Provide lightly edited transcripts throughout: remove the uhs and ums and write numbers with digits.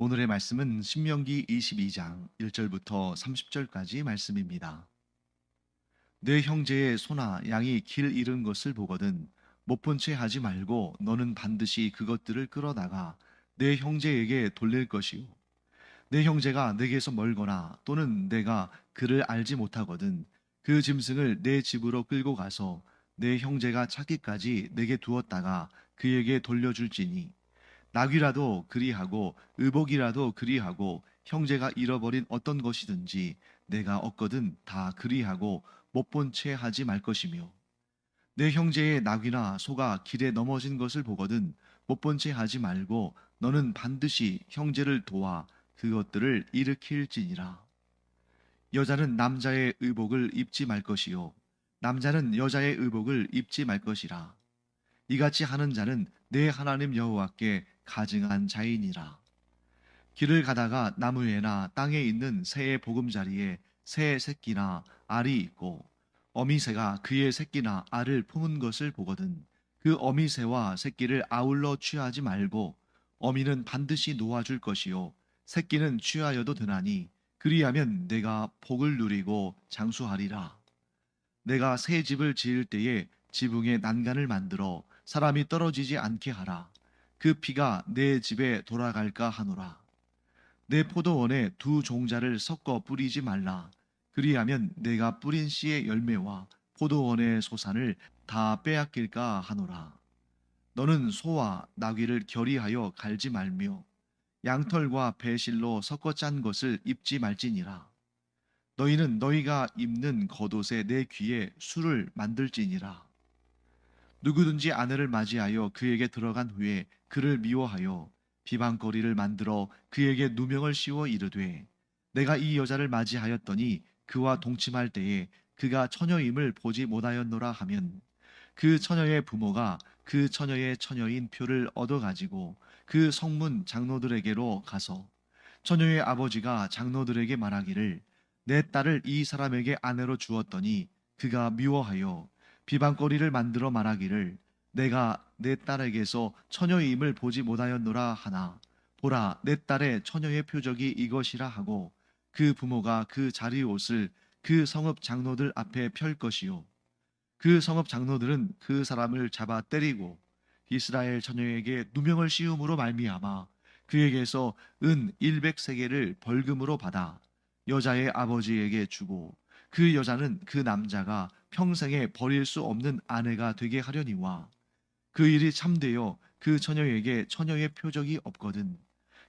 오늘의 말씀은 신명기 22장 1절부터 30절까지 말씀입니다. 내 형제의 소나 양이 길 잃은 것을 보거든 못 본 채 하지 말고 너는 반드시 그것들을 끌어다가 내 형제에게 돌릴 것이요. 내 형제가 내게서 멀거나 또는 내가 그를 알지 못하거든 그 짐승을 내 집으로 끌고 가서 내 형제가 찾기까지 내게 두었다가 그에게 돌려줄지니 낙이라도 그리하고 의복이라도 그리하고 형제가 잃어버린 어떤 것이든지 내가 얻거든 다 그리하고 못 본 채 하지 말 것이며 내 형제의 낙이나 소가 길에 넘어진 것을 보거든 못 본 채 하지 말고 너는 반드시 형제를 도와 그것들을 일으킬지니라. 여자는 남자의 의복을 입지 말 것이요 남자는 여자의 의복을 입지 말 것이라. 이같이 하는 자는 내 하나님 여호와께 가증한 자이니라. 길을 가다가 나무에나 땅에 있는 새의 보금자리에 새의 새끼나 알이 있고 어미새가 그의 새끼나 알을 품은 것을 보거든 그 어미새와 새끼를 아울러 취하지 말고 어미는 반드시 놓아줄 것이요 새끼는 취하여도 되나니 그리하면 내가 복을 누리고 장수하리라. 내가 새 집을 지을 때에 지붕에 난간을 만들어 사람이 떨어지지 않게 하라. 그 피가 내 집에 돌아갈까 하노라. 내 포도원에 두 종자를 섞어 뿌리지 말라. 그리하면 내가 뿌린 씨의 열매와 포도원의 소산을 다 빼앗길까 하노라. 너는 소와 나귀를 결의하여 갈지 말며 양털과 배실로 섞어 짠 것을 입지 말지니라. 너희는 너희가 입는 겉옷에 내 귀에 술을 만들지니라. 누구든지 아내를 맞이하여 그에게 들어간 후에 그를 미워하여 비방거리를 만들어 그에게 누명을 씌워 이르되 내가 이 여자를 맞이하였더니 그와 동침할 때에 그가 처녀임을 보지 못하였노라 하면 그 처녀의 부모가 그 처녀의 처녀인 표를 얻어가지고 그 성문 장로들에게로 가서 처녀의 아버지가 장로들에게 말하기를 내 딸을 이 사람에게 아내로 주었더니 그가 미워하여 비방거리를 만들어 말하기를 내가 내 딸에게서 처녀임을 보지 못하였노라 하나 보라 내 딸의 처녀의 표적이 이것이라 하고 그 부모가 그 자리 옷을 그 성읍 장로들 앞에 펼 것이요 그 성읍 장로들은 그 사람을 잡아 때리고 이스라엘 처녀에게 누명을 씌움으로 말미암아 그에게서 은 100세겔을 벌금으로 받아 여자의 아버지에게 주고 그 여자는 그 남자가 평생에 버릴 수 없는 아내가 되게 하려니와 그 일이 참되어 그 처녀에게 처녀의 표적이 없거든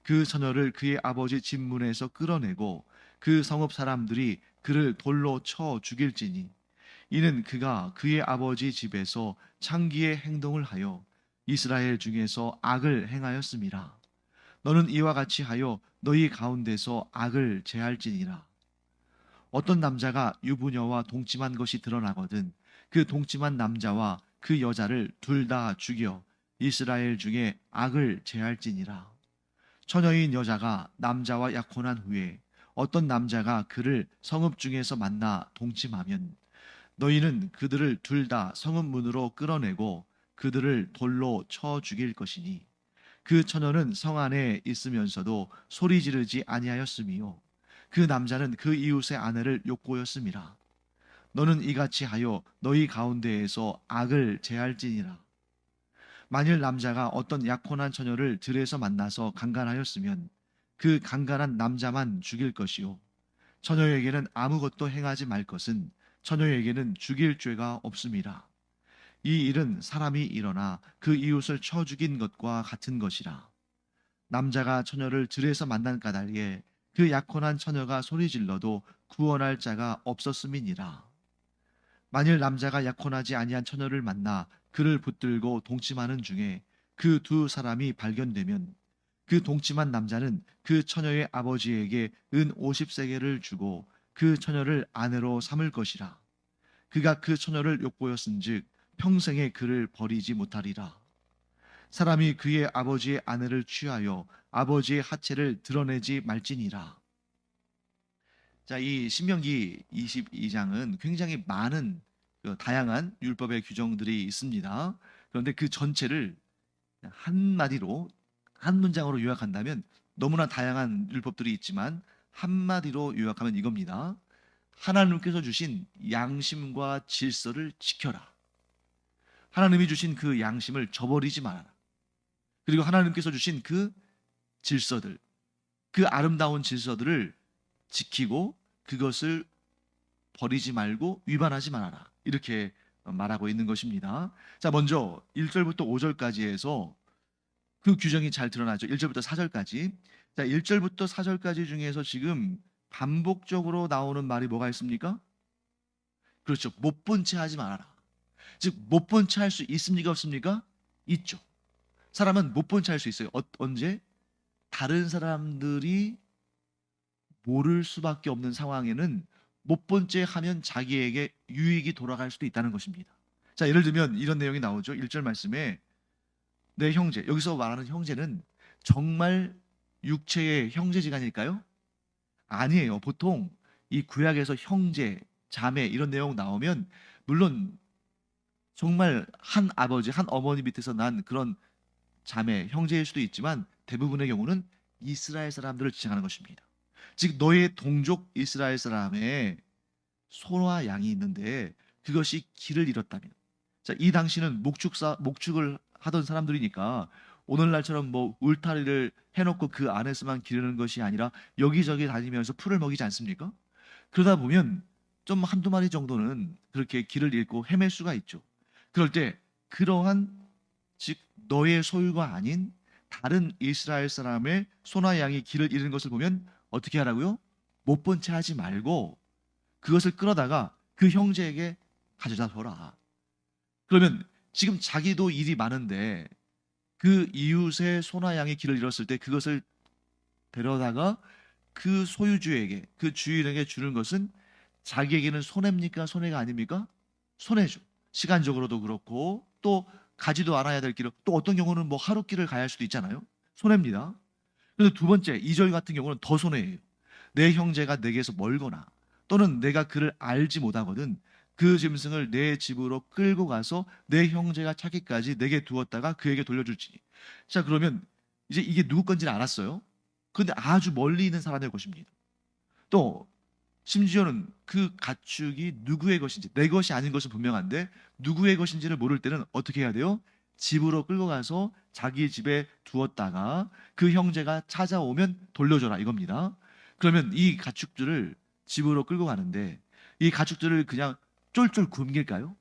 그 처녀를 그의 아버지 집 문에서 끌어내고 그 성읍 사람들이 그를 돌로 쳐 죽일지니 이는 그가 그의 아버지 집에서 창기의 행동을 하여 이스라엘 중에서 악을 행하였음이라. 너는 이와 같이 하여 너희 가운데서 악을 제할지니라. 어떤 남자가 유부녀와 동침한 것이 드러나거든 그 동침한 남자와 그 여자를 둘 다 죽여 이스라엘 중에 악을 제할지니라. 처녀인 여자가 남자와 약혼한 후에 어떤 남자가 그를 성읍 중에서 만나 동침하면 너희는 그들을 둘 다 성읍 문으로 끌어내고 그들을 돌로 쳐 죽일 것이니 그 처녀는 성 안에 있으면서도 소리 지르지 아니하였으며 그 남자는 그 이웃의 아내를 욕보였음이라. 너는 이같이 하여 너희 가운데에서 악을 제할지니라. 만일 남자가 어떤 약혼한 처녀를 들에서 만나서 강간하였으면 그 강간한 남자만 죽일 것이요 처녀에게는 아무것도 행하지 말 것은 처녀에게는 죽일 죄가 없음이라. 이 일은 사람이 일어나 그 이웃을 쳐 죽인 것과 같은 것이라. 남자가 처녀를 들에서 만난 까닭에 그 약혼한 처녀가 소리질러도 구원할 자가 없었음이니라. 만일 남자가 약혼하지 아니한 처녀를 만나 그를 붙들고 동침하는 중에 그 두 사람이 발견되면 그 동침한 남자는 그 처녀의 아버지에게 은 50세겔을 주고 그 처녀를 아내로 삼을 것이라. 그가 그 처녀를 욕보였은즉 평생에 그를 버리지 못하리라. 사람이 그의 아버지의 아내를 취하여 아버지의 하체를 드러내지 말지니라. 자, 이 신명기 22장은 굉장히 많은 다양한 율법의 규정들이 있습니다. 그런데 그 전체를 한마디로 한 문장으로 요약한다면 너무나 다양한 율법들이 있지만 한마디로 요약하면 이겁니다. 하나님께서 주신 양심과 질서를 지켜라. 하나님이 주신 그 양심을 저버리지 말아라. 그리고 하나님께서 주신 그 질서들, 그 아름다운 질서들을 지키고 그것을 버리지 말고 위반하지 말아라. 이렇게 말하고 있는 것입니다. 자, 먼저 1절부터 5절까지 해서 그 규정이 잘 드러나죠. 1절부터 4절까지. 자, 1절부터 4절까지 중에서 지금 반복적으로 나오는 말이 뭐가 있습니까? 그렇죠. 못 본 채 하지 말아라. 즉, 못 본 채 할 수 있습니까? 없습니까? 있죠. 사람은 못 본 채 할 수 있어요. 언제? 다른 사람들이 모를 수밖에 없는 상황에는 못 본 채 하면 자기에게 유익이 돌아갈 수도 있다는 것입니다. 자, 예를 들면 이런 내용이 나오죠. 1절 말씀에 내 형제, 여기서 말하는 형제는 정말 육체의 형제지간일까요? 아니에요. 보통 이 구약에서 형제, 자매 이런 내용 나오면 물론 정말 한 아버지, 한 어머니 밑에서 난 그런 자매, 형제일 수도 있지만 대부분의 경우는 이스라엘 사람들을 지칭하는 것입니다. 즉 너의 동족 이스라엘 사람의 소와 양이 있는데 그것이 길을 잃었다면, 자, 이 당시는 목축을 하던 사람들이니까 오늘날처럼 뭐 울타리를 해놓고 그 안에서만 기르는 것이 아니라 여기저기 다니면서 풀을 먹이지 않습니까? 그러다 보면 좀 한두 마리 정도는 그렇게 길을 잃고 헤맬 수가 있죠. 그럴 때 그러한, 즉 너의 소유가 아닌 다른 이스라엘 사람의 소나 양이 길을 잃은 것을 보면 어떻게 하라고요? 못 본 채 하지 말고 그것을 끌어다가 그 형제에게 가져다 줘라. 그러면 지금 자기도 일이 많은데 그 이웃의 소나 양의 길을 잃었을 때 그것을 데려다가 그 소유주에게, 그 주인에게 주는 것은 자기에게는 손해입니까? 손해가 아닙니까? 손해죠. 시간적으로도 그렇고 또 가지도 않아야 될 길을, 또 어떤 경우는 뭐 하루 길을 가야 할 수도 있잖아요. 손해입니다. 그래서 두 번째 2절 같은 경우는 더 손해예요. 내 형제가 내게서 멀거나 또는 내가 그를 알지 못하거든 그 짐승을 내 집으로 끌고 가서 내 형제가 찾기까지 내게 두었다가 그에게 돌려줄지니. 자, 그러면 이제 이게 누구 건지는 알았어요. 그런데 아주 멀리 있는 사람의 것입니다. 또 심지어는 그 가축이 누구의 것인지, 내 것이 아닌 것은 분명한데 누구의 것인지를 모를 때는 어떻게 해야 돼요? 집으로 끌고 가서 자기 집에 두었다가 그 형제가 찾아오면 돌려줘라 이겁니다. 그러면 이 가축들을 집으로 끌고 가는데 이 가축들을 그냥 쫄쫄 굶길까요?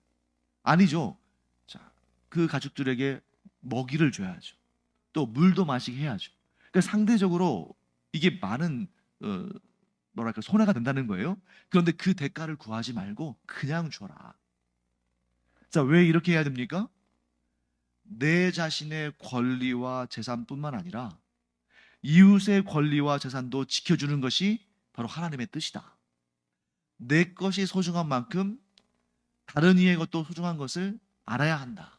아니죠. 자, 그 가축들에게 먹이를 줘야죠. 또 물도 마시게 해야죠. 그러니까 상대적으로 이게 많은 뭐랄까 손해가 된다는 거예요. 그런데 그 대가를 구하지 말고 그냥 줘라. 자, 왜 이렇게 해야 됩니까? 내 자신의 권리와 재산뿐만 아니라 이웃의 권리와 재산도 지켜주는 것이 바로 하나님의 뜻이다. 내 것이 소중한 만큼 다른 이의 것도 소중한 것을 알아야 한다.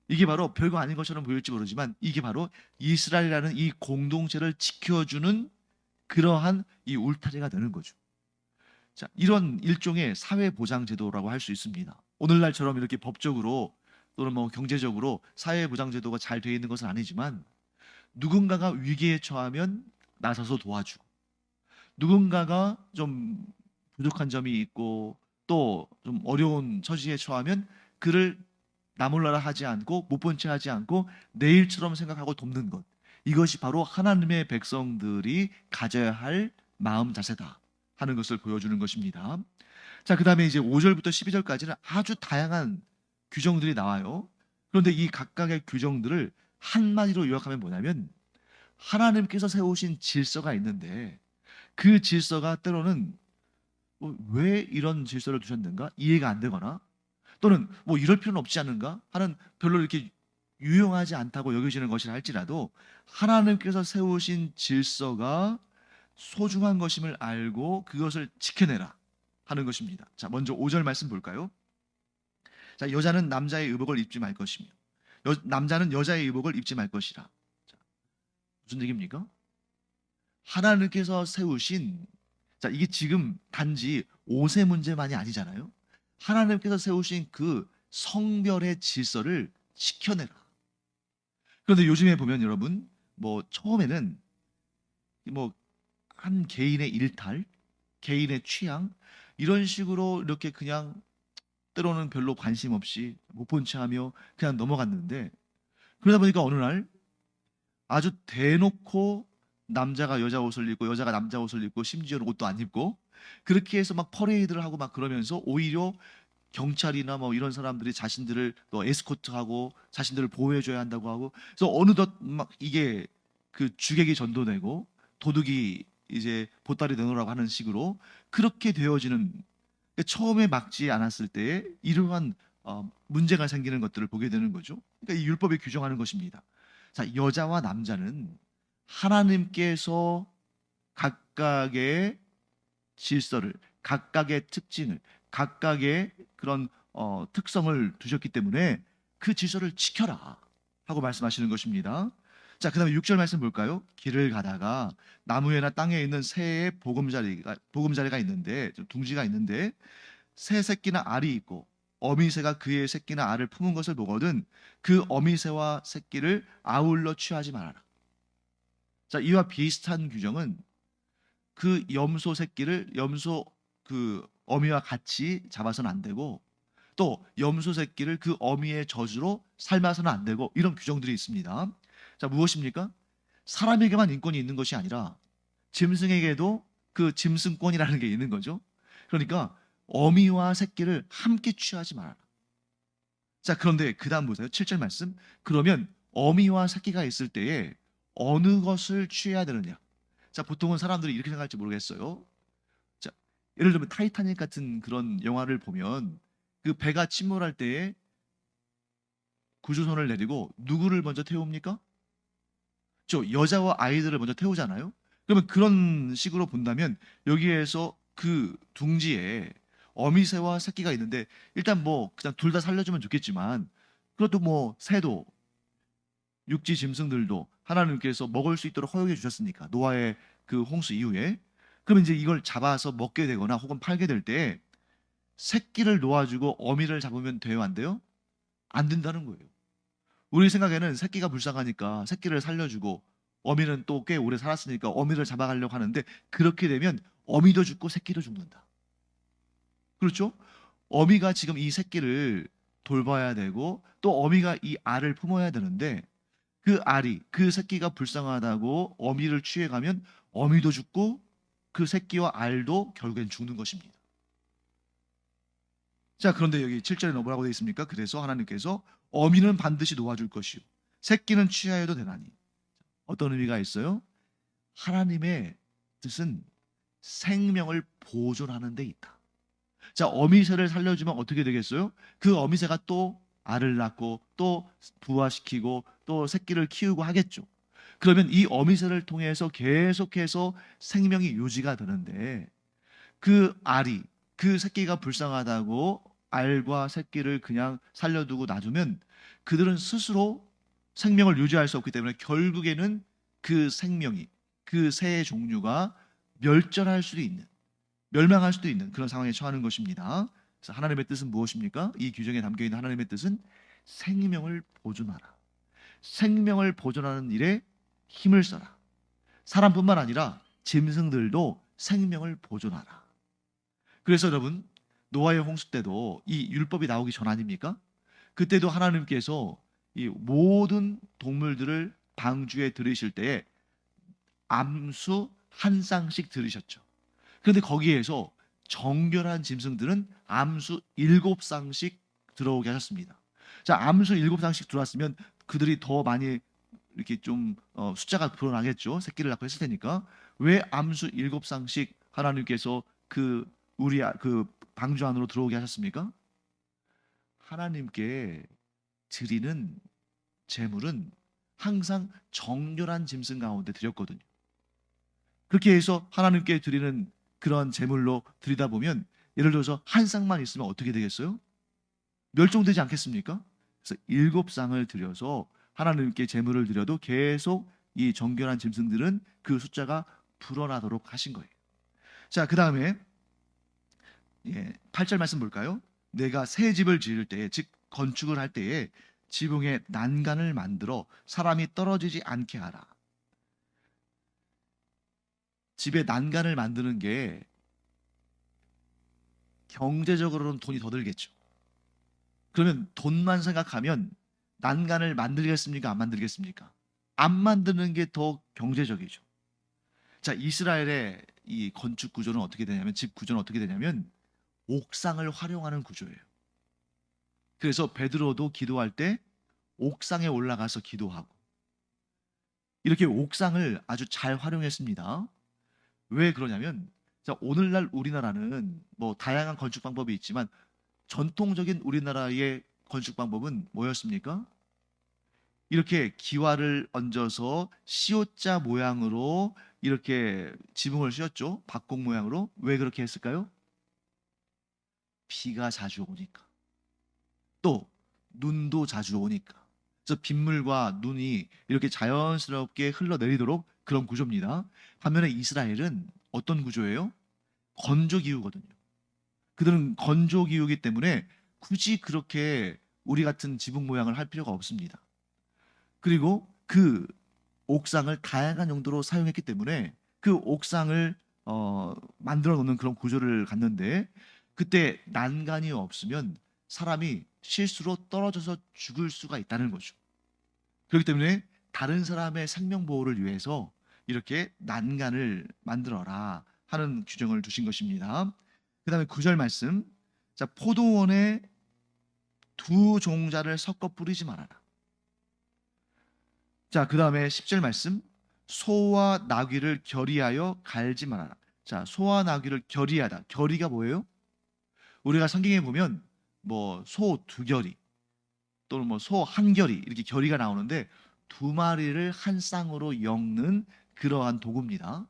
이게 바로 별거 아닌 것처럼 보일지 모르지만 이게 바로 이스라엘이라는 이 공동체를 지켜주는 그러한 이 울타리가 되는 거죠. 자, 이런 일종의 사회보장제도라고 할 수 있습니다. 오늘날처럼 이렇게 법적으로 또는 뭐 경제적으로 사회보장제도가 잘 되어 있는 것은 아니지만 누군가가 위기에 처하면 나서서 도와주고, 누군가가 좀 부족한 점이 있고 또 좀 어려운 처지에 처하면 그를 나몰라라 하지 않고 못 본 채 하지 않고 내 일처럼 생각하고 돕는 것, 이것이 바로 하나님의 백성들이 가져야 할 마음 자세다 하는 것을 보여주는 것입니다. 자, 그 다음에 이제 5절부터 12절까지는 아주 다양한 규정들이 나와요. 그런데 이 각각의 규정들을 한마디로 요약하면 뭐냐면 하나님께서 세우신 질서가 있는데 그 질서가 때로는 왜 이런 질서를 두셨는가 이해가 안 되거나 또는 뭐 이럴 필요는 없지 않은가 하는 별로 이렇게 유용하지 않다고 여겨지는 것이라 할지라도 하나님께서 세우신 질서가 소중한 것임을 알고 그것을 지켜내라 하는 것입니다. 자, 먼저 5절 말씀 볼까요? 자, 여자는 남자의 의복을 입지 말 것이며 남자는 여자의 의복을 입지 말 것이라. 자, 무슨 얘기입니까? 하나님께서 세우신, 자, 이게 지금 단지 옷의 문제만이 아니잖아요. 하나님께서 세우신 그 성별의 질서를 지켜내라. 그런데 요즘에 보면 여러분 뭐 처음에는 뭐 한 개인의 일탈, 개인의 취향 이런 식으로 이렇게 그냥 때로는 별로 관심 없이 못 본 채 하며 그냥 넘어갔는데 그러다 보니까 어느 날 아주 대놓고 남자가 여자 옷을 입고 여자가 남자 옷을 입고 심지어는 옷도 안 입고 그렇게 해서 막 퍼레이드를 하고 막 그러면서 오히려 경찰이나 뭐 이런 사람들이 자신들을 또 에스코트하고 자신들을 보호해줘야 한다고 하고 그래서 어느덧 막 이게 그 주객이 전도되고 도둑이 이제 보따리 내놓으라고 하는 식으로 그렇게 되어지는 처음에 막지 않았을 때에 이러한 문제가 생기는 것들을 보게 되는 거죠. 그러니까 이 율법이 규정하는 것입니다. 자, 여자와 남자는 하나님께서 각각의 질서를, 각각의 특징을, 각각의 그런 특성을 두셨기 때문에 그 질서를 지켜라 하고 말씀하시는 것입니다. 자, 그다음에 6절 말씀 볼까요? 길을 가다가 나무에나 땅에 있는 새의 보금자리가 있는데 둥지가 있는데 새 새끼나 알이 있고 어미새가 그의 새끼나 알을 품은 것을 보거든 그 어미새와 새끼를 아울러 취하지 말아라. 자, 이와 비슷한 규정은 그 염소 새끼를 염소 그 어미와 같이 잡아서는 안 되고 또 염소 새끼를 그 어미의 젖으로 삶아서는 안 되고 이런 규정들이 있습니다. 자, 무엇입니까? 사람에게만 인권이 있는 것이 아니라 짐승에게도 그 짐승권이라는 게 있는 거죠. 그러니까 어미와 새끼를 함께 취하지 말아라. 자, 그런데 그 다음 보세요. 7절 말씀. 그러면 어미와 새끼가 있을 때에 어느 것을 취해야 되느냐? 자, 보통은 사람들이 이렇게 생각할지 모르겠어요. 자, 예를 들면 타이타닉 같은 그런 영화를 보면 그 배가 침몰할 때에 구조선을 내리고 누구를 먼저 태웁니까? 저 여자와 아이들을 먼저 태우잖아요. 그러면 그런 식으로 본다면 여기에서 그 둥지에 어미새와 새끼가 있는데 일단 뭐 그냥 둘 다 살려주면 좋겠지만 그것도 뭐 새도 육지 짐승들도 하나님께서 먹을 수 있도록 허용해 주셨으니까 노아의 그 홍수 이후에 그러면 이제 이걸 잡아서 먹게 되거나 혹은 팔게 될 때 새끼를 놓아주고 어미를 잡으면 돼요, 안 돼요? 안 된다는 거예요. 우리 생각에는 새끼가 불쌍하니까 새끼를 살려주고 어미는 또 꽤 오래 살았으니까 어미를 잡아가려고 하는데 그렇게 되면 어미도 죽고 새끼도 죽는다. 그렇죠? 어미가 지금 이 새끼를 돌봐야 되고 또 어미가 이 알을 품어야 되는데 그 알이 그 새끼가 불쌍하다고 어미를 취해가면 어미도 죽고 그 새끼와 알도 결국엔 죽는 것입니다. 자, 그런데 여기 7절에 뭐라고 되어 있습니까? 그래서 하나님께서 어미는 반드시 놓아줄 것이요 새끼는 취하여도 되나니. 어떤 의미가 있어요? 하나님의 뜻은 생명을 보존하는 데 있다. 자, 어미새를 살려주면 어떻게 되겠어요? 그 어미새가 또 알을 낳고 또 부화시키고 또 새끼를 키우고 하겠죠. 그러면 이 어미새를 통해서 계속해서 생명이 유지가 되는데 그 알이 그 새끼가 불쌍하다고 알과 새끼를 그냥 살려두고 놔두면 그들은 스스로 생명을 유지할 수 없기 때문에 결국에는 그 생명이 그 새의 종류가 멸절할 수도 있는 멸망할 수도 있는 그런 상황에 처하는 것입니다. 그래서 하나님의 뜻은 무엇입니까? 이 규정에 담겨 있는 하나님의 뜻은 생명을 보존하라. 생명을 보존하는 일에 힘을 써라. 사람뿐만 아니라 짐승들도 생명을 보존하라. 그래서 여러분 노아의 홍수 때도 이 율법이 나오기 전 아닙니까? 그때도 하나님께서 이 모든 동물들을 방주에 들이실 때에 암수 한 쌍씩 들으셨죠. 그런데 거기에서 정결한 짐승들은 암수 7쌍씩 들어오게 하셨습니다. 자, 암수 7쌍씩 들어왔으면 그들이 더 많이 이렇게 좀 숫자가 불어나겠죠. 새끼를 낳고 했을 테니까. 왜 암수 7쌍씩 하나님께서 그 방주 안으로 들어오게 하셨습니까? 하나님께 드리는 제물은 항상 정결한 짐승 가운데 드렸거든요. 그렇게 해서 하나님께 드리는 그런 제물로 드리다 보면 예를 들어서 한 쌍만 있으면 어떻게 되겠어요? 멸종되지 않겠습니까? 그래서 7쌍을 드려서 하나님께 제물을 드려도 계속 이 정결한 짐승들은 그 숫자가 불어나도록 하신 거예요. 자, 그 다음에 8절 말씀 볼까요? 내가 새 집을 지을 때에 즉 건축을 할 때에 지붕에 난간을 만들어 사람이 떨어지지 않게 하라. 집에 난간을 만드는 게 경제적으로는 돈이 더 들겠죠. 그러면 돈만 생각하면 난간을 만들겠습니까? 안 만들겠습니까? 안 만드는 게 더 경제적이죠. 자, 이스라엘의 이 건축 구조는 어떻게 되냐면, 집 구조는 어떻게 되냐면 옥상을 활용하는 구조예요. 그래서 베드로도 기도할 때 옥상에 올라가서 기도하고, 이렇게 옥상을 아주 잘 활용했습니다. 왜 그러냐면, 자, 오늘날 우리나라는 뭐 다양한 건축 방법이 있지만 전통적인 우리나라의 건축 방법은 뭐였습니까? 이렇게 기와를 얹어서 시옷자 모양으로 이렇게 지붕을 씌웠죠. 박공 모양으로. 왜 그렇게 했을까요? 비가 자주 오니까. 또 눈도 자주 오니까. 그래서 빗물과 눈이 이렇게 자연스럽게 흘러내리도록 그런 구조입니다. 반면에 이스라엘은 어떤 구조예요? 건조 기후거든요. 그들은 건조 기후이기 때문에 굳이 그렇게 우리 같은 지붕 모양을 할 필요가 없습니다. 그리고 그 옥상을 다양한 용도로 사용했기 때문에 그 옥상을 만들어 놓는 그런 구조를 갖는데, 그때 난간이 없으면 사람이 실수로 떨어져서 죽을 수가 있다는 거죠. 그렇기 때문에 다른 사람의 생명 보호를 위해서 이렇게 난간을 만들어라 하는 규정을 두신 것입니다. 그 다음에 9절 말씀. 자, 포도원에 두 종자를 섞어 뿌리지 말아라. 자, 그 다음에 10절 말씀. 소와 나귀를 결의하여 갈지 말아라. 자, 소와 나귀를 결의하다. 결의가 뭐예요? 우리가 성경에 보면 뭐 소 두 결의 또는 뭐 소 한 결의 이렇게 결의가 나오는데, 두 마리를 한 쌍으로 엮는 그러한 도구입니다.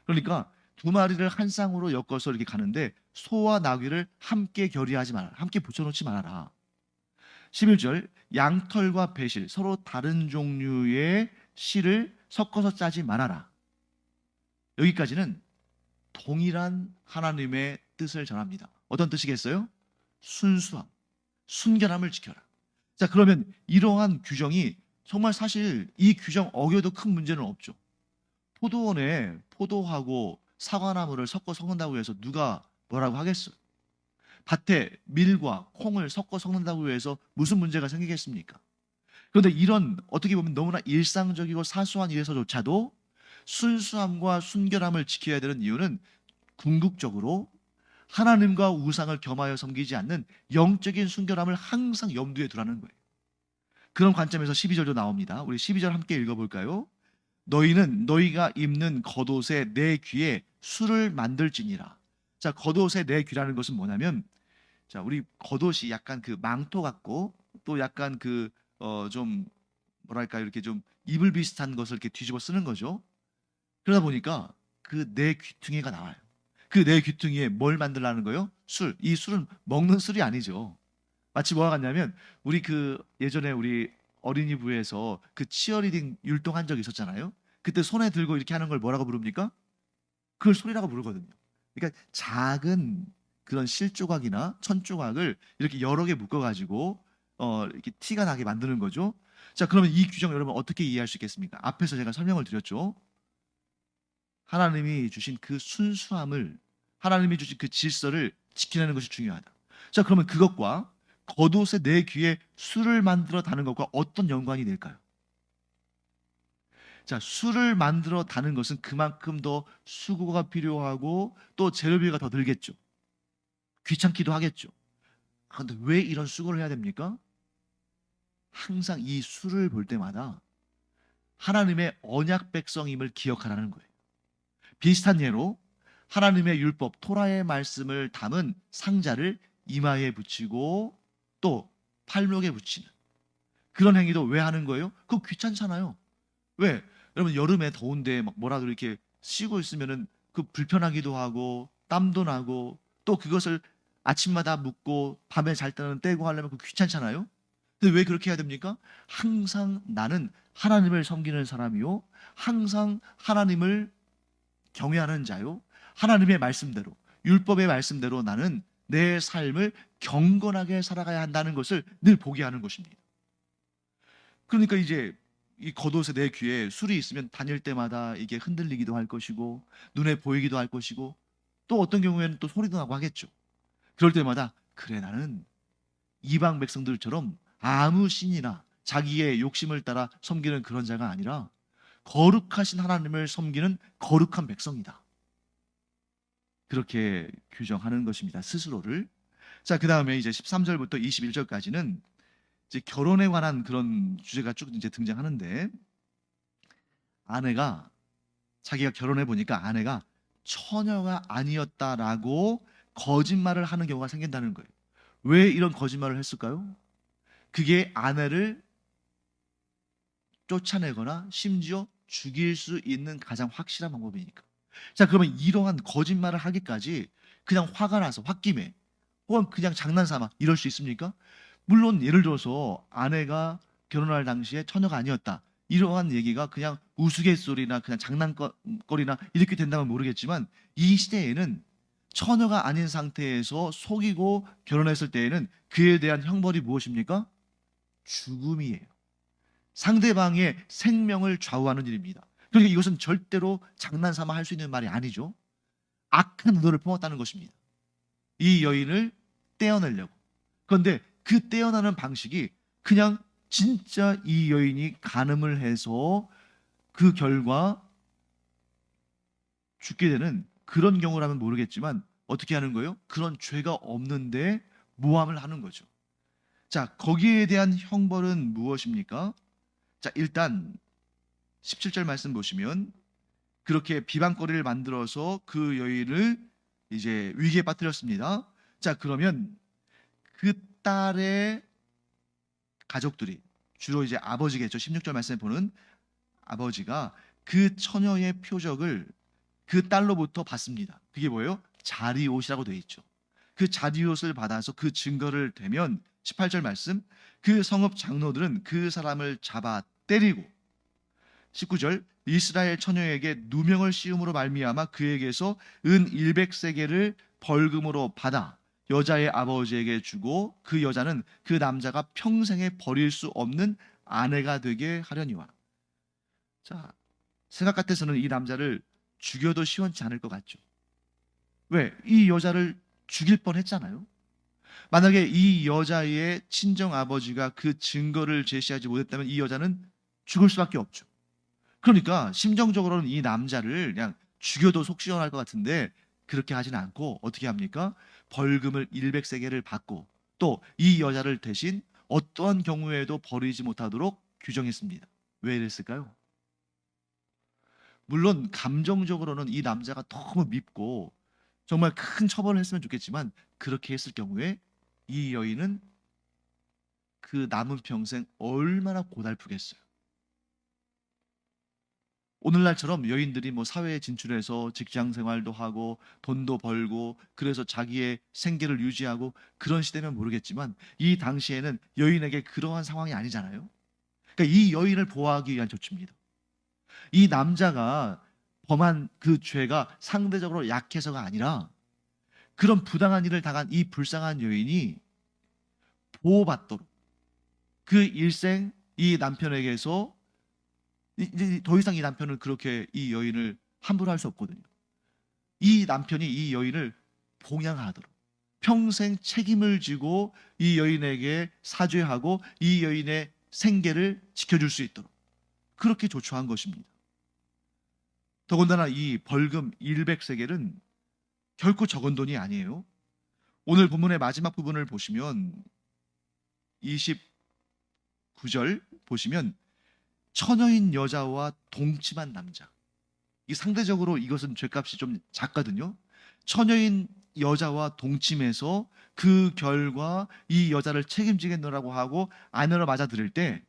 그러니까 두 마리를 한 쌍으로 엮어서 이렇게 가는데, 소와 나귀를 함께 결의하지 말아라. 함께 붙여놓지 말아라. 11절. 양털과 배실 서로 다른 종류의 실을 섞어서 짜지 말아라. 여기까지는 동일한 하나님의 뜻을 전합니다. 어떤 뜻이겠어요? 순수함, 순결함을 지켜라. 자, 그러면 이러한 규정이 정말 사실 이 규정 어겨도 큰 문제는 없죠. 포도원에 포도하고 사과나무를 섞어 섞는다고 해서 누가 뭐라고 하겠어요? 밭에 밀과 콩을 섞어 섞는다고 해서 무슨 문제가 생기겠습니까? 그런데 이런 어떻게 보면 너무나 일상적이고 사소한 일에서조차도 순수함과 순결함을 지켜야 되는 이유는 궁극적으로 하나님과 우상을 겸하여 섬기지 않는 영적인 순결함을 항상 염두에 두라는 거예요. 그런 관점에서 12절도 나옵니다. 우리 12절 함께 읽어볼까요? 너희는 너희가 입는 겉옷에 내 귀에 술을 만들지니라. 자, 겉옷에 내 귀라는 것은 뭐냐면, 자, 우리 겉옷이 약간 그 망토 같고 또 약간 그 좀 뭐랄까 이렇게 좀 이불 비슷한 것을 이렇게 뒤집어 쓰는 거죠. 그러다 보니까 그 내 귀퉁이가 나와요. 그 내 귀퉁이에 뭘 만들라는 거예요? 술. 이 술은 먹는 술이 아니죠. 마치 뭐가 같냐면, 우리 그 예전에 우리 어린이부에서 그 치어리딩 율동한 적이 있었잖아요. 그때 손에 들고 이렇게 하는 걸 뭐라고 부릅니까? 그걸 소리라고 부르거든요. 그러니까 작은 그런 실조각이나 천조각을 이렇게 여러 개 묶어가지고 이렇게 티가 나게 만드는 거죠. 자, 그러면 이 규정 여러분 어떻게 이해할 수 있겠습니까? 앞에서 제가 설명을 드렸죠. 하나님이 주신 그 순수함을, 하나님이 주신 그 질서를 지키는 것이 중요하다. 자, 그러면 그것과 겉옷에 내 귀에 술을 만들어 다는 것과 어떤 연관이 될까요? 자, 술을 만들어 다는 것은 그만큼 더 수고가 필요하고 또 재료비가 더 들겠죠. 귀찮기도 하겠죠. 그런데 왜 이런 수고를 해야 됩니까? 항상 이 술을 볼 때마다 하나님의 언약 백성임을 기억하라는 거예요. 비슷한 예로 하나님의 율법 토라의 말씀을 담은 상자를 이마에 붙이고 또 팔목에 붙이는 그런 행위도 왜 하는 거예요? 그거 귀찮잖아요. 왜? 여러분 여름에 더운데 막 뭐라도 이렇게 쉬고 있으면은 그 불편하기도 하고 땀도 나고 또 그것을 아침마다 묻고 밤에 잘 때는 떼고 하려면 그 귀찮잖아요. 근데 왜 그렇게 해야 됩니까? 항상 나는 하나님을 섬기는 사람이요, 항상 하나님을 경외하는 자요, 하나님의 말씀대로 율법의 말씀대로 나는 내 삶을 경건하게 살아가야 한다는 것을 늘 보게 하는 것입니다. 그러니까 이제 이 겉옷에 내 귀에 술이 있으면 다닐 때마다 이게 흔들리기도 할 것이고 눈에 보이기도 할 것이고 또 어떤 경우에는 또 소리도 나고 하겠죠. 그럴 때마다 그래 나는 이방 백성들처럼 아무 신이나 자기의 욕심을 따라 섬기는 그런 자가 아니라 거룩하신 하나님을 섬기는 거룩한 백성이다. 그렇게 규정하는 것입니다. 스스로를. 자, 그다음에 이제 13절부터 21절까지는 이제 결혼에 관한 그런 주제가 쭉 이제 등장하는데 아내가 자기가 결혼해 보니까 아내가 처녀가 아니었다라고 거짓말을 하는 경우가 생긴다는 거예요. 왜 이런 거짓말을 했을까요? 그게 아내를 쫓아내거나 심지어 죽일 수 있는 가장 확실한 방법이니까. 자, 그러면 이러한 거짓말을 하기까지 그냥 화가 나서 홧김에 혹은 그냥 장난삼아 이럴 수 있습니까? 물론 예를 들어서 아내가 결혼할 당시에 처녀가 아니었다. 이러한 얘기가 그냥 우스갯소리나 그냥 장난거리나 이렇게 된다면 모르겠지만 이 시대에는 처녀가 아닌 상태에서 속이고 결혼했을 때에는 그에 대한 형벌이 무엇입니까? 죽음이에요. 상대방의 생명을 좌우하는 일입니다. 그러니까 이것은 절대로 장난삼아 할 수 있는 말이 아니죠. 악한 의도를 품었다는 것입니다. 이 여인을 떼어내려고. 그런데 그 떼어나는 방식이 그냥 진짜 이 여인이 간음을 해서 그 결과 죽게 되는 그런 경우라면 모르겠지만 어떻게 하는 거예요? 그런 죄가 없는데 모함을 하는 거죠. 자, 거기에 대한 형벌은 무엇입니까? 자, 일단 17절 말씀 보시면 그렇게 비방거리를 만들어서 그 여인을 이제 위기에 빠뜨렸습니다. 자, 그러면 그 딸의 가족들이 주로 이제 아버지겠죠. 16절 말씀에 보는 아버지가 그 처녀의 표적을 그 딸로부터 받습니다. 그게 뭐예요? 자리옷이라고 되어 있죠. 그 자리옷을 받아서 그 증거를 대면 18절 말씀 그 성읍 장로들은 그 사람을 잡아 때리고 19절 이스라엘 처녀에게 누명을 씌움으로 말미암아 그에게서 은 100세겔을 벌금으로 받아 여자의 아버지에게 주고 그 여자는 그 남자가 평생에 버릴 수 없는 아내가 되게 하려니와. 자, 생각 같아서는 이 남자를 죽여도 시원치 않을 것 같죠. 왜? 이 여자를 죽일 뻔했잖아요. 만약에 이 여자의 친정 아버지가 그 증거를 제시하지 못했다면 이 여자는 죽을 수밖에 없죠. 그러니까 심정적으로는 이 남자를 그냥 죽여도 속 시원할 것 같은데 그렇게 하진 않고 어떻게 합니까? 벌금을 100세겔을 받고 또 이 여자를 대신 어떠한 경우에도 버리지 못하도록 규정했습니다. 왜 이랬을까요? 물론 감정적으로는 이 남자가 너무 밉고 정말 큰 처벌을 했으면 좋겠지만 그렇게 했을 경우에 이 여인은 그 남은 평생 얼마나 고달프겠어요. 오늘날처럼 여인들이 뭐 사회에 진출해서 직장 생활도 하고 돈도 벌고 그래서 자기의 생계를 유지하고 그런 시대면 모르겠지만 이 당시에는 여인에게 그러한 상황이 아니잖아요. 그러니까 이 여인을 보호하기 위한 조치입니다. 이 남자가 범한 그 죄가 상대적으로 약해서가 아니라 그런 부당한 일을 당한 이 불쌍한 여인이 보호받도록 그 일생 이 남편에게서 이제 더 이상 이 남편은 그렇게 이 여인을 함부로 할 수 없거든요. 이 남편이 이 여인을 봉양하도록 평생 책임을 지고 이 여인에게 사죄하고 이 여인의 생계를 지켜줄 수 있도록 그렇게 조처한 것입니다. 더군다나 이 벌금 100세겔은 결코 적은 돈이 아니에요. 오늘 본문의 마지막 부분을 보시면 29절 보시면 처녀인 여자와 동침한 남자. 이 상대적으로 이것은 죄값이 좀 작거든요. 처녀인 여자와 동침해서 그 결과 이 여자를 책임지겠노라고 하고 아내로 맞아들일 때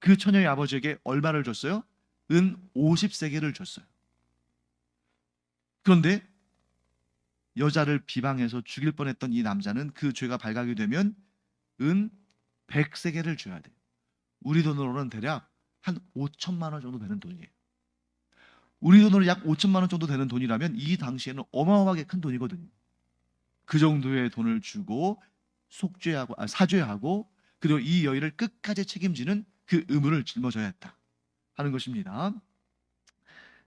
그 처녀의 아버지에게 얼마를 줬어요? 은 50세겔을 줬어요. 그런데 여자를 비방해서 죽일 뻔했던 이 남자는 그 죄가 발각이 되면 은 100세겔을 줘야 돼요. 우리 돈으로는 대략 한 5천만 원 정도 되는 돈이에요. 우리 돈으로 약 5천만 원 정도 되는 돈이라면 이 당시에는 어마어마하게 큰 돈이거든요. 그 정도의 돈을 주고 사죄하고 그리고 이 여인을 끝까지 책임지는 그 의문을 짊어져야 했다 하는 것입니다.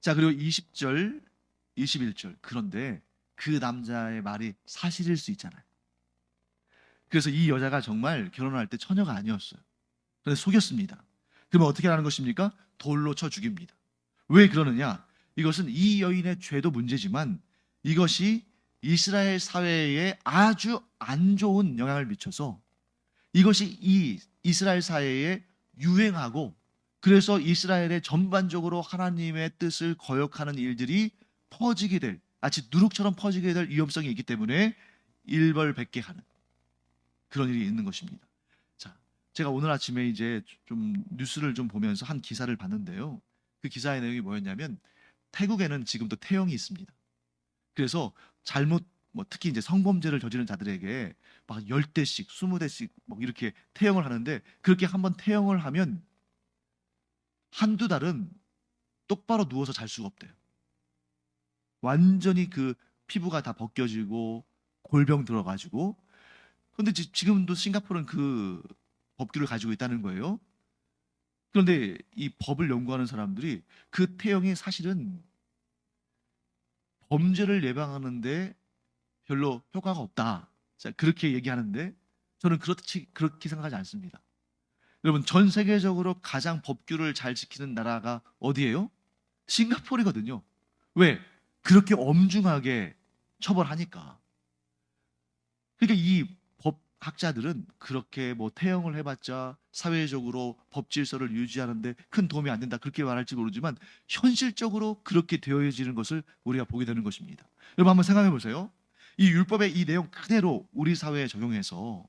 자, 그리고 20절, 21절. 그런데 그 남자의 말이 사실일 수 있잖아요. 그래서 이 여자가 정말 결혼할 때 처녀가 아니었어요. 그런데 속였습니다. 그러면 어떻게 하는 것입니까? 돌로 쳐 죽입니다. 왜 그러느냐? 이것은 이 여인의 죄도 문제지만 이것이 이스라엘 사회에 아주 안 좋은 영향을 미쳐서 이것이 이 이스라엘 사회에 유행하고, 그래서 이스라엘에 전반적으로 하나님의 뜻을 거역하는 일들이 퍼지게 될, 마치 누룩처럼 퍼지게 될 위험성이 있기 때문에 일벌백계하는 그런 일이 있는 것입니다. 자, 제가 오늘 아침에 이제 좀 뉴스를 좀 보면서 한 기사를 봤는데요. 그 기사의 내용이 뭐였냐면 태국에는 지금도 태형이 있습니다. 그래서 잘못 특히 이제 성범죄를 저지른 자들에게 막 10대씩 20대씩 막 이렇게 태형을 하는데, 그렇게 한번 태형을 하면 한두 달은 똑바로 누워서 잘 수가 없대요. 완전히 그 피부가 다 벗겨지고 골병 들어가지고. 그런데 지금도 싱가포르는 그 법규를 가지고 있다는 거예요. 그런데 이 법을 연구하는 사람들이 그 태형이 사실은 범죄를 예방하는데 별로 효과가 없다, 자, 그렇게 얘기하는데 저는 그렇게 생각하지 않습니다. 여러분, 전 세계적으로 가장 법규를 잘 지키는 나라가 어디예요? 싱가포르거든요. 왜? 그렇게 엄중하게 처벌하니까. 그러니까 이 법학자들은 그렇게 태형을 해봤자 사회적으로 법 질서를 유지하는데 큰 도움이 안 된다, 그렇게 말할지 모르지만 현실적으로 그렇게 되어지는 것을 우리가 보게 되는 것입니다. 여러분, 한번 생각해 보세요. 이 율법의 이 내용 그대로 우리 사회에 적용해서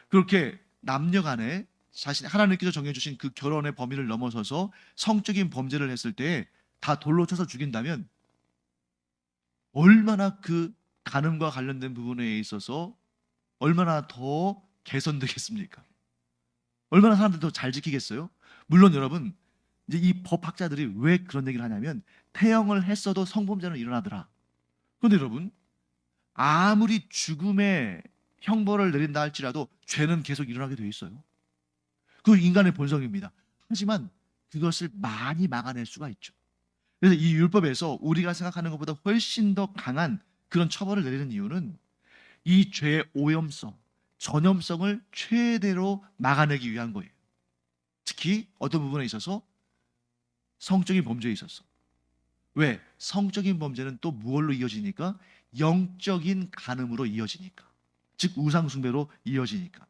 그렇게 남녀 간에 자신 하나님께서 정해주신 그 결혼의 범위를 넘어서서 성적인 범죄를 했을 때 다 돌로 쳐서 죽인다면 얼마나 그 간음과 관련된 부분에 있어서 얼마나 더 개선되겠습니까? 얼마나 사람들이 더 잘 지키겠어요? 물론 여러분, 이제 이 법학자들이 왜 그런 얘기를 하냐면 태형을 했어도 성범죄는 일어나더라. 그런데 여러분, 아무리 죽음의 형벌을 내린다 할지라도 죄는 계속 일어나게 돼 있어요. 그 인간의 본성입니다. 하지만 그것을 많이 막아낼 수가 있죠. 그래서 이 율법에서 우리가 생각하는 것보다 훨씬 더 강한 그런 처벌을 내리는 이유는 이 죄의 오염성, 전염성을 최대로 막아내기 위한 거예요. 특히 어떤 부분에 있어서 성적인 범죄에 있어서. 왜? 성적인 범죄는 또 무엇로 이어지니까? 영적인 간음으로 이어지니까. 즉 우상 숭배로 이어지니까.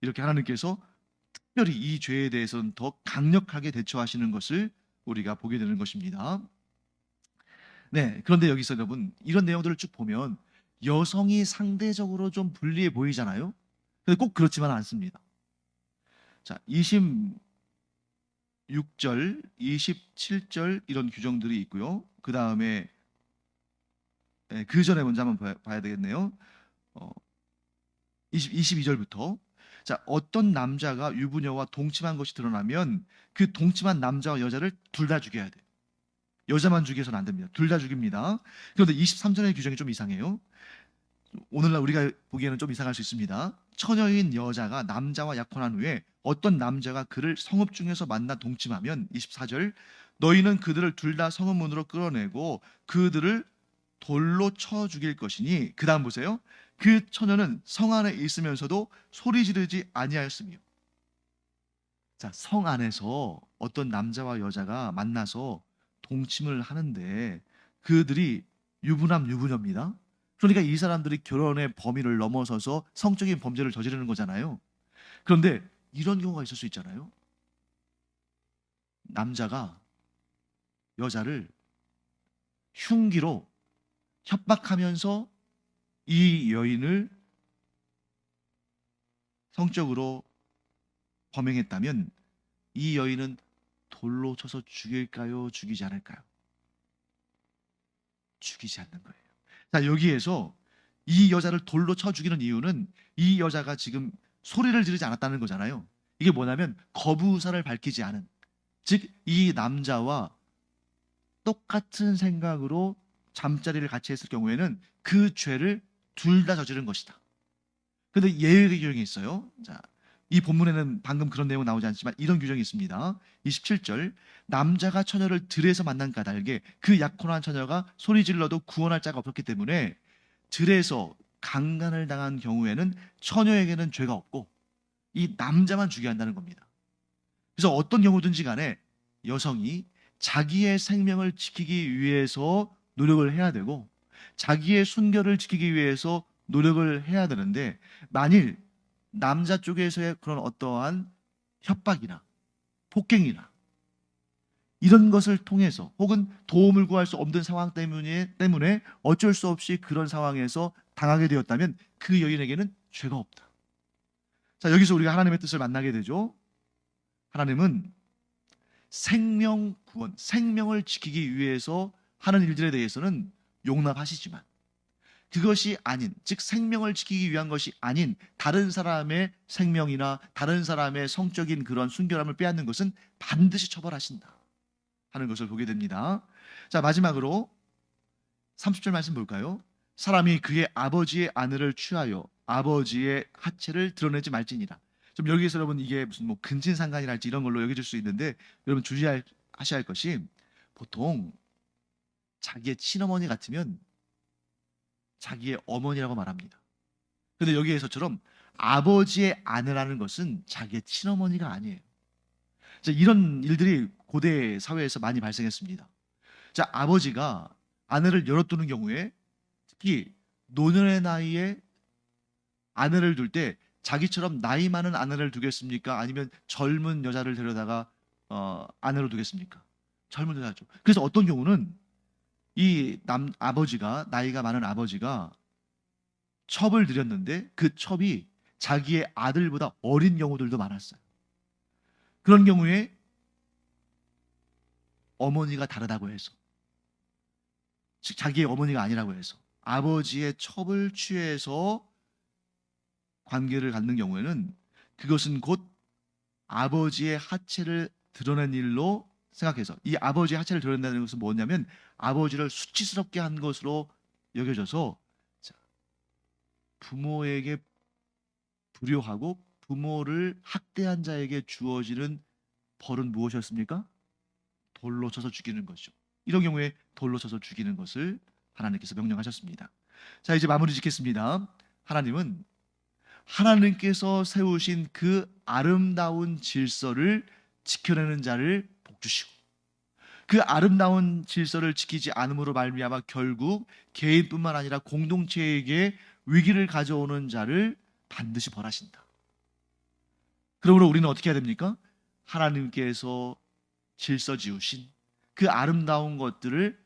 이렇게 하나님께서 특별히 이 죄에 대해서는 더 강력하게 대처하시는 것을 우리가 보게 되는 것입니다. 네, 그런데 여기서 여러분, 이런 내용들을 쭉 보면 여성이 상대적으로 좀 불리해 보이잖아요. 근데 꼭 그렇지만은 않습니다. 자, 26절, 27절 이런 규정들이 있고요. 그 다음에 그 전에 먼저 한번 봐야 되겠네요. 22절부터. 자, 어떤 남자가 유부녀와 동침한 것이 드러나면 그 동침한 남자와 여자를 둘 다 죽여야 돼요. 여자만 죽여서는 안 됩니다. 둘 다 죽입니다. 그런데 23절의 규정이 좀 이상해요. 오늘날 우리가 보기에는 좀 이상할 수 있습니다. 처녀인 여자가 남자와 약혼한 후에 어떤 남자가 그를 성읍 중에서 만나 동침하면 24절, 너희는 그들을 둘 다 성읍 문으로 끌어내고 그들을 돌로 쳐 죽일 것이니, 그 다음 보세요. 그 처녀는 성 안에 있으면서도 소리 지르지 아니하였으며. 자, 성 안에서 어떤 남자와 여자가 만나서 동침을 하는데 그들이 유부남 유부녀입니다. 그러니까 이 사람들이 결혼의 범위를 넘어서서 성적인 범죄를 저지르는 거잖아요. 그런데 이런 경우가 있을 수 있잖아요. 남자가 여자를 흉기로 협박하면서 이 여인을 성적으로 범행했다면 이 여인은 돌로 쳐서 죽일까요? 죽이지 않을까요? 죽이지 않는 거예요. 자, 여기에서 이 여자를 돌로 쳐 죽이는 이유는 이 여자가 지금 소리를 지르지 않았다는 거잖아요. 이게 뭐냐면 거부 의사를 밝히지 않은, 즉 이 남자와 똑같은 생각으로 잠자리를 같이 했을 경우에는 그 죄를 둘 다 저지른 것이다. 그런데 예외의 규정이 있어요. 자, 이 본문에는 방금 그런 내용 나오지 않지만 이런 규정이 있습니다. 27절, 남자가 처녀를 들에서 만난 까닭에 그 약혼한 처녀가 소리 질러도 구원할 자가 없었기 때문에 들에서 강간을 당한 경우에는 처녀에게는 죄가 없고 이 남자만 죽여야 한다는 겁니다. 그래서 어떤 경우든지 간에 여성이 자기의 생명을 지키기 위해서 노력을 해야 되고 자기의 순결을 지키기 위해서 노력을 해야 되는데, 만일 남자 쪽에서의 그런 어떠한 협박이나 폭행이나 이런 것을 통해서 혹은 도움을 구할 수 없는 상황 때문에 어쩔 수 없이 그런 상황에서 당하게 되었다면 그 여인에게는 죄가 없다. 자, 여기서 우리가 하나님의 뜻을 만나게 되죠. 하나님은 생명 구원, 생명을 지키기 위해서 하는 일들에 대해서는 용납하시지만 그것이 아닌, 즉 생명을 지키기 위한 것이 아닌 다른 사람의 생명이나 다른 사람의 성적인 그런 순결함을 빼앗는 것은 반드시 처벌하신다 하는 것을 보게 됩니다. 자, 마지막으로 30절 말씀 볼까요? 사람이 그의 아버지의 아내를 취하여 아버지의 하체를 드러내지 말지니라. 좀 여기에서 여러분 이게 무슨 뭐 근친상간이랄지 이런 걸로 여겨질 수 있는데, 여러분 주의하셔야 할 것이, 보통 자기의 친어머니 같으면 자기의 어머니라고 말합니다. 근데 여기에서처럼 아버지의 아내라는 것은 자기의 친어머니가 아니에요. 자, 이런 일들이 고대 사회에서 많이 발생했습니다. 자, 아버지가 아내를 열어두는 경우에, 특히 노년의 나이에 아내를 둘 때 자기처럼 나이 많은 아내를 두겠습니까? 아니면 젊은 여자를 데려다가 아내로 두겠습니까? 젊은 여자죠. 그래서 어떤 경우는 이 아버지가, 나이가 많은 아버지가 첩을 들였는데 그 첩이 자기의 아들보다 어린 경우들도 많았어요. 그런 경우에 어머니가 다르다고 해서, 즉 자기의 어머니가 아니라고 해서 아버지의 첩을 취해서 관계를 갖는 경우에는 그것은 곧 아버지의 하체를 드러낸 일로 생각해서, 이 아버지의 하체를 드러낸다는 것은 뭐냐면 아버지를 수치스럽게 한 것으로 여겨져서, 부모에게 불효하고 부모를 학대한 자에게 주어지는 벌은 무엇이었습니까? 돌로 쳐서 죽이는 것이죠. 이런 경우에 돌로 쳐서 죽이는 것을 하나님께서 명령하셨습니다. 자, 이제 마무리 짓겠습니다. 하나님께서 세우신 그 아름다운 질서를 지켜내는 자를 복주시고, 그 아름다운 질서를 지키지 않음으로 말미암아 결국 개인뿐만 아니라 공동체에게 위기를 가져오는 자를 반드시 벌하신다. 그러므로 우리는 어떻게 해야 됩니까? 하나님께서 질서 지으신 그 아름다운 것들을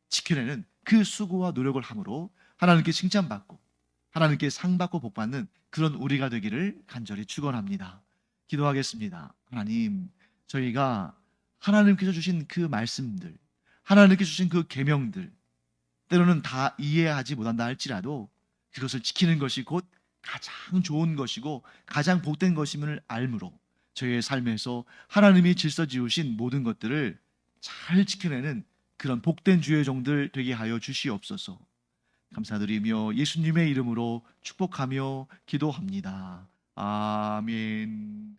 지켜내는 그 수고와 노력을 함으로 하나님께 칭찬받고 하나님께 상받고 복받는 그런 우리가 되기를 간절히 축원합니다. 기도하겠습니다. 하나님, 저희가 하나님께서 주신 그 말씀들, 하나님께서 주신 그 계명들, 때로는 다 이해하지 못한다 할지라도 그것을 지키는 것이 곧 가장 좋은 것이고 가장 복된 것임을 알므로 저희의 삶에서 하나님이 질서 지으신 모든 것들을 잘 지켜내는 그런 복된 주의 종들 되게 하여 주시옵소서. 감사드리며 예수님의 이름으로 축복하며 기도합니다. 아멘.